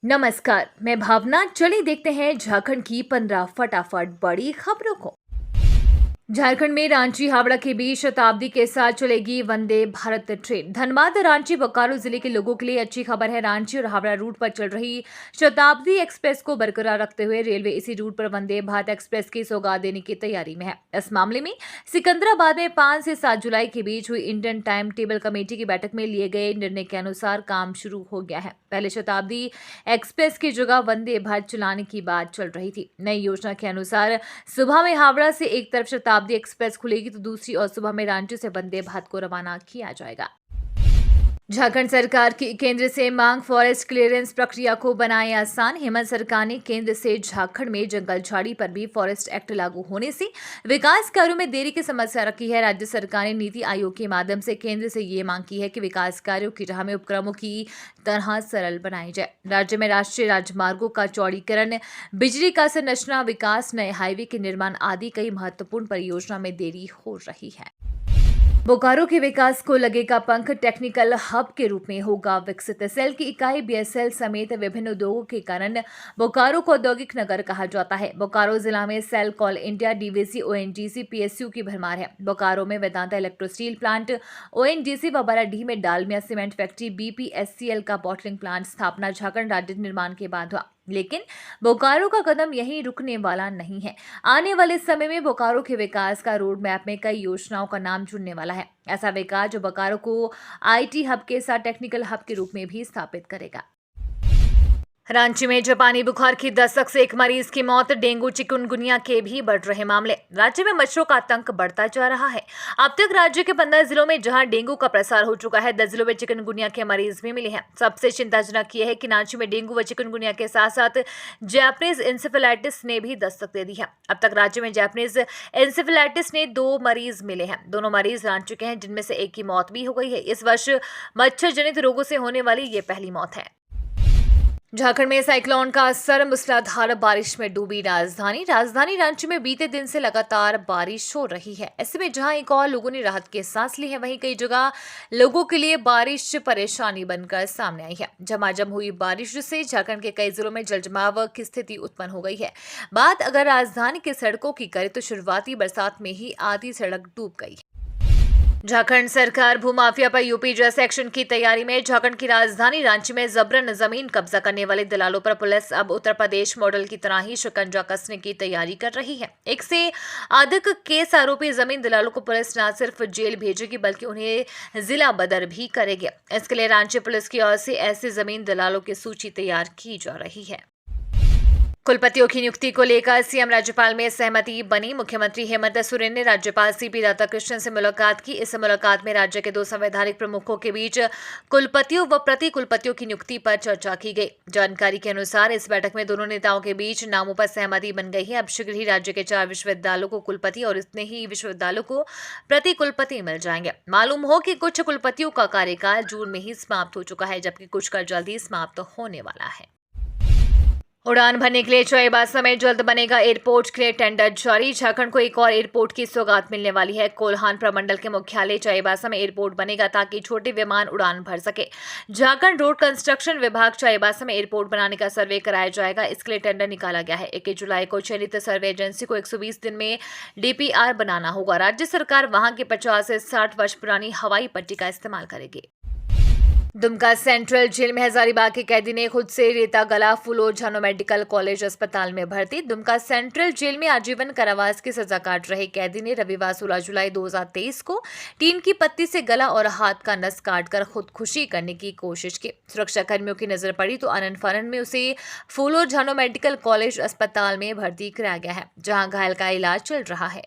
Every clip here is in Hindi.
नमस्कार, मैं भावना। चलिए देखते हैं झारखंड की 15 फटाफट बड़ी खबरों को। झारखंड में रांची हावड़ा के बीच शताब्दी के साथ चलेगी वंदे भारत ट्रेन। धनबाद रांची बोकारो जिले के लोगों के लिए अच्छी खबर है। रांची और हावड़ा रूट पर चल रही शताब्दी एक्सप्रेस को बरकरार रखते हुए रेलवे इसी रूट पर वंदे भारत एक्सप्रेस की सौगात देने की तैयारी में है। इस मामले में सिकंदराबाद में 5 से 7 जुलाई के बीच हुई इंडियन टाइम टेबल कमेटी की बैठक में लिए गए निर्णय के अनुसार काम शुरू हो गया है। पहले शताब्दी एक्सप्रेस की जगह वंदे भारत चलाने की बात चल रही थी। नई योजना के अनुसार सुबह में हावड़ा से एक तरफ शताब्दी एक्सप्रेस खुलेगी तो दूसरी और सुबह में रांची से वंदे भारत को रवाना किया जाएगा। झारखंड सरकार की केंद्र से मांग फॉरेस्ट क्लियरेंस प्रक्रिया को बनाए आसान। हेमंत सरकार ने केंद्र से झारखंड में जंगल झाड़ी पर भी फॉरेस्ट एक्ट लागू होने से विकास कार्यों में देरी की समस्या रखी है। राज्य सरकार ने नीति आयोग के माध्यम से केंद्र से ये मांग की है कि विकास कार्यों की राह में उपक्रमों की तरह सरल बनाई जाए। राज्य में राष्ट्रीय राजमार्गों का चौड़ीकरण, बिजली का संरचना विकास, नए हाईवे के निर्माण आदि कई महत्वपूर्ण परियोजना में देरी हो रही है। बोकारो के विकास को लगेगा पंख। टेक्निकल हब के रूप में होगा विकसित। सेल की इकाई बीएसएल समेत विभिन्न उद्योगों के कारण बोकारो को औद्योगिक नगर कहा जाता है। बोकारो जिला में SAIL, Coal India, DVC, ONGC, PSU की भरमार है। बोकारो में Vedanta Electro Steel plant, ONGC व बराडीह में डालमिया सीमेंट फैक्ट्री, बीपीएससीएल का बॉटलिंग प्लांट स्थापना झारखंड राज्य निर्माण के बाद हुआ। लेकिन बोकारो का कदम यहीं रुकने वाला नहीं है। आने वाले समय में बोकारो के विकास का रोड मैप में कई योजनाओं का नाम जुड़ने वाला है। ऐसा विकास जो बोकारो को आईटी हब के साथ टेक्निकल हब के रूप में भी स्थापित करेगा। रांची में जापानी बुखार की दस्तक से एक मरीज की मौत। डेंगू चिकुनगुनिया के भी बढ़ रहे मामले। राज्य में मच्छरों का आतंक बढ़ता जा रहा है। अब तक राज्य के 15 जिलों में जहां डेंगू का प्रसार हो चुका है, 10 जिलों में चिकुनगुनिया के मरीज भी मिले हैं। सबसे चिंताजनक यह है कि रांची में डेंगू व चिकुनगुनिया के साथ साथ जैपनीज इंसेफेलाइटिस ने भी दस्तक दे दी है। अब तक राज्य में जैपनीज इंसेफेलाइटिस ने 2 मरीज मिले हैं। दोनों मरीज रांची के हैं, जिनमें से एक की मौत भी हो गई है। इस वर्ष मच्छर जनित रोगों से होने वाली ये पहली मौत है। झारखंड में साइक्लोन का असर, मूसलाधार बारिश में डूबी राजधानी रांची में बीते दिन से लगातार बारिश हो रही है। ऐसे में जहां एक और लोगों ने राहत की सांस ली है, वहीं कई जगह लोगों के लिए बारिश परेशानी बनकर सामने आई है। झमाझम हुई बारिश से झारखंड के कई जिलों में जलजमाव की स्थिति उत्पन्न हो गई है। बात अगर राजधानी की सड़कों की करें तो शुरुआती बरसात में ही आधी सड़क डूब गई। झारखंड सरकार भूमाफिया पर यूपी जैसे एक्शन की तैयारी में। झारखंड की राजधानी रांची में जबरन जमीन कब्जा करने वाले दलालों पर पुलिस अब उत्तर प्रदेश मॉडल की तरह ही शिकंजा कसने की तैयारी कर रही है। एक से अधिक केस आरोपी जमीन दलालों को पुलिस न सिर्फ जेल भेजेगी बल्कि उन्हें जिला बदर भी करेगी। इसके लिए रांची पुलिस की ओर से ऐसे जमीन दलालों की सूची तैयार की जा रही है। कुलपतियों की नियुक्ति को लेकर सीएम राज्यपाल में सहमति बनी। मुख्यमंत्री हेमंत सोरेन ने राज्यपाल सीपी राधाकृष्णन से मुलाकात की। इस मुलाकात में राज्य के 2 संवैधानिक प्रमुखों के बीच कुलपतियों व प्रति कुलपतियों की नियुक्ति पर चर्चा की गई। जानकारी के अनुसार इस बैठक में दोनों नेताओं के बीच नामों पर सहमति बन गई है। अब शीघ्र ही राज्य के 4 विश्वविद्यालयों को कुलपति और इतने ही विश्वविद्यालयों को प्रति कुलपति मिल जाएंगे। मालूम हो कि कुछ कुलपतियों का कार्यकाल जून में ही समाप्त हो चुका है, जबकि कुछ का जल्द ही समाप्त होने वाला है। उड़ान भरने के लिए चाईबासा में जल्द बनेगा एयरपोर्ट के लिए टेंडर जारी। झारखंड को एक और एयरपोर्ट की सौगात मिलने वाली है। कोल्हान प्रमंडल के मुख्यालय चाईबासा में एयरपोर्ट बनेगा ताकि छोटे विमान उड़ान भर सके। झारखंड रोड कंस्ट्रक्शन विभाग चाईबासा में एयरपोर्ट बनाने का सर्वे कराया जाएगा। इसके लिए टेंडर निकाला गया है। 21 जुलाई को चयनित सर्वे एजेंसी को 120 दिन में डीपीआर बनाना होगा। राज्य सरकार वहां की 50 से 60 वर्ष पुरानी हवाई पट्टी का इस्तेमाल करेगी। दुमका सेंट्रल जेल में हजारीबाग के कैदी ने खुद से रेता गला। फुलोर झानो मेडिकल कॉलेज अस्पताल में भर्ती। दुमका सेंट्रल जेल में आजीवन कारावास की सजा काट रहे कैदी ने रविवार 16 जुलाई 2023 को टीन की पत्ती से गला और हाथ का नस काटकर खुदकुशी करने की कोशिश की। सुरक्षा कर्मियों की नजर पड़ी तो आनन फानन में उसे फुलोर झानो मेडिकल कॉलेज अस्पताल में भर्ती कराया गया है, जहां घायल का इलाज चल रहा है।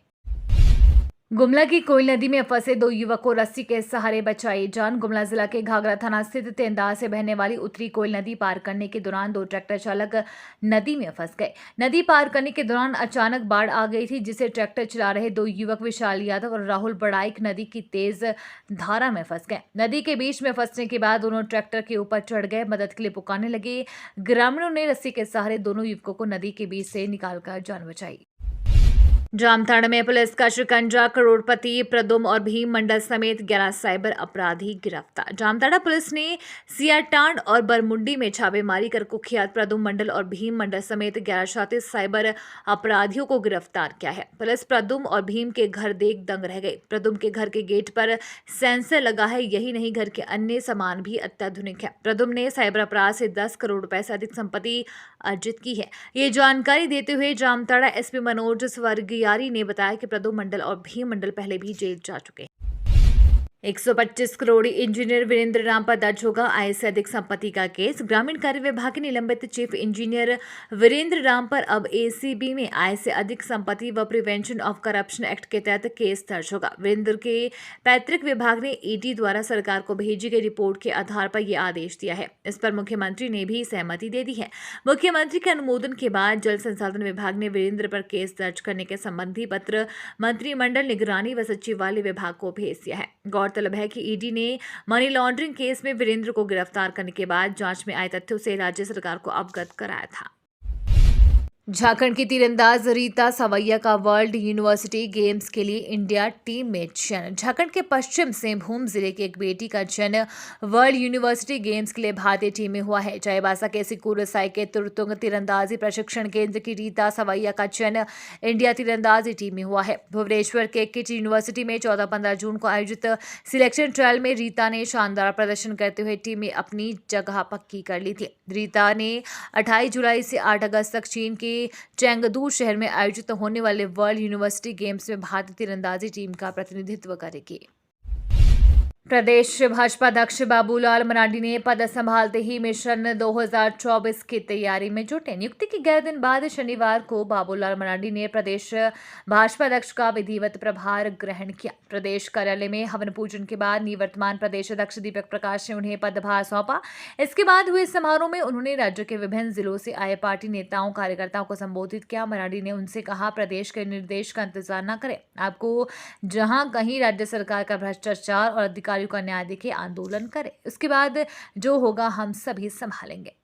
गुमला की कोयल नदी में फंसे 2 युवक को रस्सी के सहारे बचाई जान। गुमला जिला के घाघरा थाना स्थित तेंदा से बहने वाली उत्तरी कोयल नदी पार करने के दौरान 2 ट्रैक्टर चालक नदी में फंस गए। नदी पार करने के दौरान अचानक बाढ़ आ गई थी, जिसे ट्रैक्टर चला रहे 2 युवक विशाल यादव और राहुल बड़ाइक नदी की तेज धारा में फंस गए। नदी के बीच में फंसने के बाद दोनों ट्रैक्टर के ऊपर चढ़ गए। मदद के लिए पुकारने लगे। ग्रामीणों ने रस्सी के सहारे दोनों युवकों को नदी के बीच से निकालकर जान बचाई। जामताड़ा में पुलिस का शिकंजा, करोड़पति प्रदुम और भीम मंडल समेत 11 साइबर अपराधी गिरफ्तार। जामताड़ा पुलिस ने सियाटांड और बरमुंडी में छापेमारी कर कुख्यात प्रदुम मंडल और भीम मंडल समेत 11 शातिर साइबर अपराधियों को गिरफ्तार किया है। पुलिस प्रदुम और भीम के घर देख दंग रह गई। प्रदुम के घर के गेट पर सेंसर लगा है, यही नहीं घर के अन्य सामान भी अत्याधुनिक है। प्रदुम ने साइबर अपराध से 10 करोड़ रुपए से अधिक संपत्ति अर्जित की है। ये जानकारी देते हुए जामताड़ा एसपी मनोज स्वर्गियारी ने बताया कि प्रदुम मंडल और भीम मंडल पहले भी जेल जा चुके हैं। 125 करोड़ इंजीनियर वीरेंद्र राम पर दर्ज होगा आय से अधिक संपत्ति का केस। ग्रामीण कार्य विभाग के निलंबित चीफ इंजीनियर वीरेंद्र राम पर अब एसीबी में आय से अधिक संपत्ति व प्रिवेंशन ऑफ करप्शन एक्ट के तहत केस दर्ज होगा। वीरेंद्र के पैतृक विभाग ने ईडी द्वारा सरकार को भेजी गई रिपोर्ट के आधार पर यह आदेश दिया है। इस पर मुख्यमंत्री ने भी सहमति दे दी है। मुख्यमंत्री के अनुमोदन के बाद जल संसाधन विभाग ने वीरेंद्र पर केस दर्ज करने के संबंधी पत्र मंत्रिमंडल निगरानी व सचिवालय विभाग को भेज दिया है। गौरतलब है कि ईडी ने मनी लॉन्ड्रिंग केस में वीरेंद्र को गिरफ्तार करने के बाद जांच में आए तथ्यों से राज्य सरकार को अवगत कराया था। झारखंड की तीरंदाज रीता सवैया का वर्ल्ड यूनिवर्सिटी गेम्स के लिए इंडिया टीम में चयन। झारखंड के पश्चिम सिंहभूम जिले की एक बेटी का चयन वर्ल्ड यूनिवर्सिटी गेम्स के लिए भारतीय टीम में हुआ है। चाईबासा के सिकुर साई के तुरतुंग तीरंदाजी प्रशिक्षण केंद्र की रीता सवैया का चयन इंडिया तीरंदाजी टीम में हुआ है। भुवनेश्वर के किट यूनिवर्सिटी में 14-15 जून को आयोजित सिलेक्शन ट्रायल में रीता ने शानदार प्रदर्शन करते हुए टीम में अपनी जगह पक्की कर ली थी। रीता ने 28 जुलाई से 8 अगस्त तक चीन के चेंगदू शहर में आयोजित होने वाले वर्ल्ड यूनिवर्सिटी गेम्स में भारतीय तीरंदाजी टीम का प्रतिनिधित्व करेगी। प्रदेश भाजपा अध्यक्ष बाबूलाल मरांडी ने पद संभालते ही मिशन 2024 की तैयारी में जुटे। नियुक्ति के 11 दिन बाद शनिवार को बाबूलाल मरांडी ने प्रदेश भाजपा अध्यक्ष का विधिवत प्रभार ग्रहण किया। प्रदेश कार्यालय में हवन पूजन के बाद निवर्तमान प्रदेश अध्यक्ष दीपक प्रकाश ने उन्हें पदभार सौंपा। इसके बाद हुए समारोह में उन्होंने राज्य के विभिन्न जिलों से आए पार्टी नेताओं कार्यकर्ताओं को संबोधित किया। मरांडी ने उनसे कहा, प्रदेश के निर्देश का इंतजार न करें। आपको जहां कहीं राज्य सरकार का भ्रष्टाचार और अधिकारियों का न्याय दिखे, आंदोलन करें। उसके बाद जो होगा हम सभी संभालेंगे।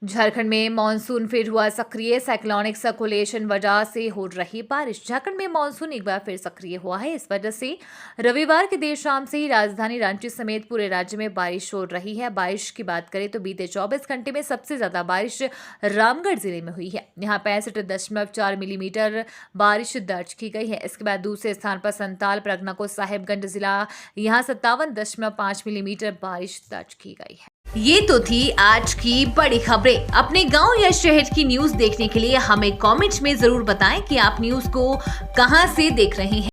झारखंड में मानसून फिर हुआ सक्रिय। साइक्लोनिक सर्कुलेशन वजह से हो रही बारिश। झारखंड में मानसून एक बार फिर सक्रिय हुआ है। इस वजह से रविवार की देर शाम से ही राजधानी रांची समेत पूरे राज्य में बारिश हो रही है। बारिश की बात करें तो बीते 24 घंटे में सबसे ज्यादा बारिश रामगढ़ जिले में हुई है। यहाँ 65.4 मिलीमीटर बारिश दर्ज की गई है। इसके बाद दूसरे स्थान पर संताल, परगना को साहेबगंज जिला, यहाँ 57.5 मिलीमीटर बारिश दर्ज की गई है। ये तो थी आज की बड़ी खबरें। अपने गांव या शहर की न्यूज देखने के लिए हमें कमेंट्स में जरूर बताएं कि आप न्यूज को कहां से देख रहे हैं।